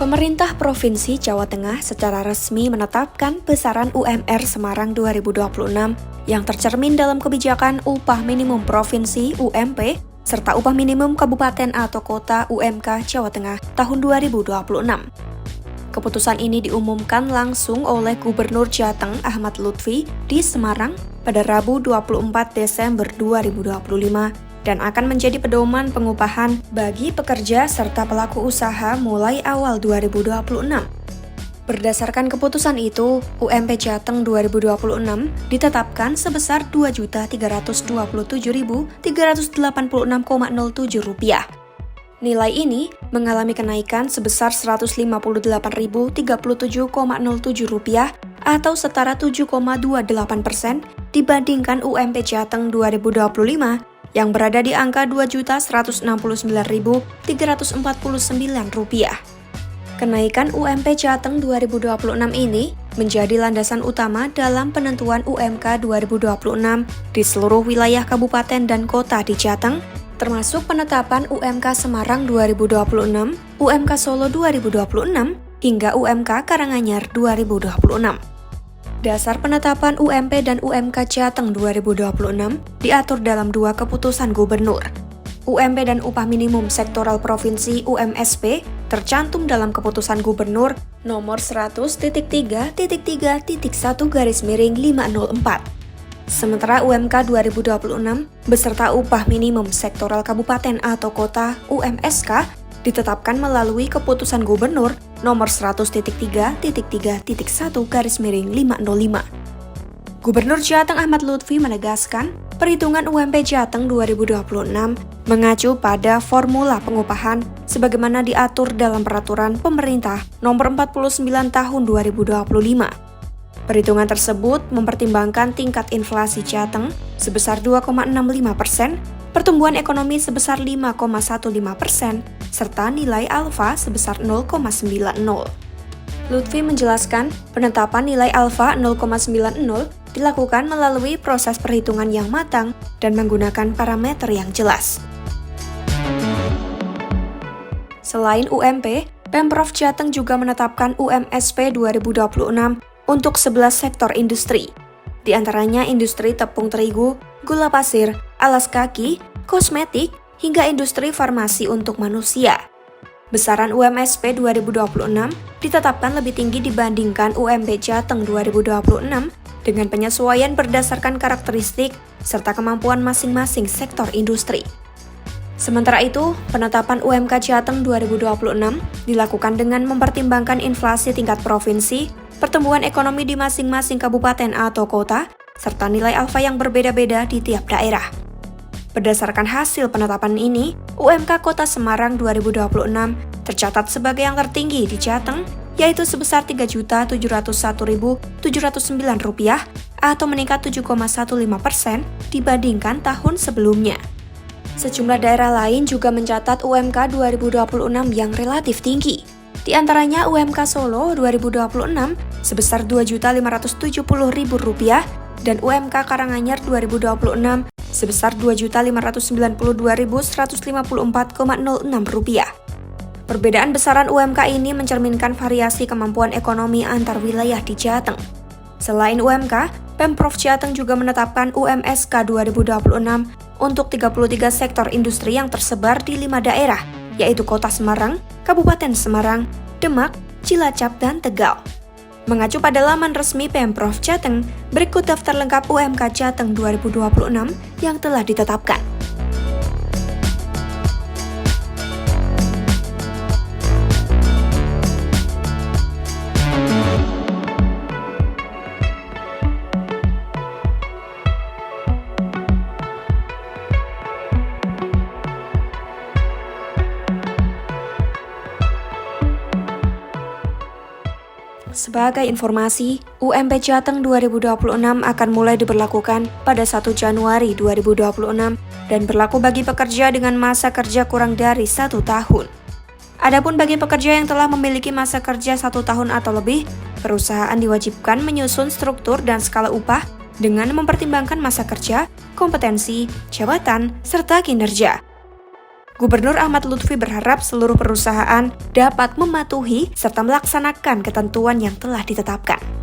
Pemerintah Provinsi Jawa Tengah secara resmi menetapkan besaran UMR Semarang 2026 yang tercermin dalam kebijakan Upah Minimum Provinsi (UMP) serta Upah Minimum Kabupaten atau Kota (UMK) Jawa Tengah tahun 2026. Keputusan ini diumumkan langsung oleh Gubernur Jateng Ahmad Lutfi di Semarang pada Rabu 24 Desember 2025 dan akan menjadi pedoman pengupahan bagi pekerja serta pelaku usaha mulai awal 2026. Berdasarkan keputusan itu, UMP Jateng 2026 ditetapkan sebesar Rp2.327.386,07. Nilai ini mengalami kenaikan sebesar Rp158.037,07 atau setara 7,28% dibandingkan UMP Jateng 2025 yang berada di angka Rp2.199.349. Kenaikan UMP Jateng 2026 ini menjadi landasan utama dalam penentuan UMK 2026 di seluruh wilayah kabupaten dan kota di Jateng, termasuk penetapan UMK Semarang 2026, UMK Solo 2026, hingga UMK Karanganyar 2026. Dasar penetapan UMP dan UMK Jateng 2026 diatur dalam dua keputusan gubernur. UMP dan Upah Minimum Sektoral Provinsi (UMSP) tercantum dalam keputusan gubernur nomor 100.3.3.1/504. Sementara UMK 2026 beserta Upah Minimum Sektoral Kabupaten atau Kota (UMSK) ditetapkan melalui keputusan gubernur nomor 100.3.3.1/505. Gubernur Jateng Ahmad Lutfi menegaskan, perhitungan UMP Jateng 2026 mengacu pada formula pengupahan sebagaimana diatur dalam peraturan pemerintah nomor 49 tahun 2025. Perhitungan tersebut mempertimbangkan tingkat inflasi Jateng sebesar 2,65%, pertumbuhan ekonomi sebesar 5,15%, serta nilai alfa sebesar 0,90. Lutfi menjelaskan, penetapan nilai alfa 0,90 dilakukan melalui proses perhitungan yang matang dan menggunakan parameter yang jelas. Selain UMP, Pemprov Jateng juga menetapkan UMSP 2026 untuk 11 sektor industri, di antaranya industri tepung terigu, gula pasir, alas kaki, kosmetik, hingga industri farmasi untuk manusia. Besaran UMSP 2026 ditetapkan lebih tinggi dibandingkan UMP Jateng 2026 dengan penyesuaian berdasarkan karakteristik serta kemampuan masing-masing sektor industri. Sementara itu, penetapan UMK Jateng 2026 dilakukan dengan mempertimbangkan inflasi tingkat provinsi, pertumbuhan ekonomi di masing-masing kabupaten atau kota, serta nilai alfa yang berbeda-beda di tiap daerah. Berdasarkan hasil penetapan ini, UMK Kota Semarang 2026 tercatat sebagai yang tertinggi di Jateng, yaitu sebesar Rp3.001.709 atau meningkat 7,15% dibandingkan tahun sebelumnya. Sejumlah daerah lain juga mencatat UMK 2026 yang relatif tinggi. Di antaranya UMK Solo 2026 sebesar Rp2.570.000 dan UMK Karanganyar 2026 sebesar Rp2.592.154,06. Perbedaan besaran UMK ini mencerminkan variasi kemampuan ekonomi antar wilayah di Jateng. Selain UMK, Pemprov Jateng juga menetapkan UMSK 2026 untuk 33 sektor industri yang tersebar di 5 daerah, yaitu Kota Semarang, Kabupaten Semarang, Demak, Cilacap, dan Tegal. Mengacu pada laman resmi Pemprov Jateng, berikut daftar lengkap UMK Jateng 2026 yang telah ditetapkan. Sebagai informasi, UMP Jateng 2026 akan mulai diberlakukan pada 1 Januari 2026 dan berlaku bagi pekerja dengan masa kerja kurang dari 1 tahun. Adapun bagi pekerja yang telah memiliki masa kerja 1 tahun atau lebih, perusahaan diwajibkan menyusun struktur dan skala upah dengan mempertimbangkan masa kerja, kompetensi, jabatan, serta kinerja. Gubernur Ahmad Lutfi berharap seluruh perusahaan dapat mematuhi serta melaksanakan ketentuan yang telah ditetapkan.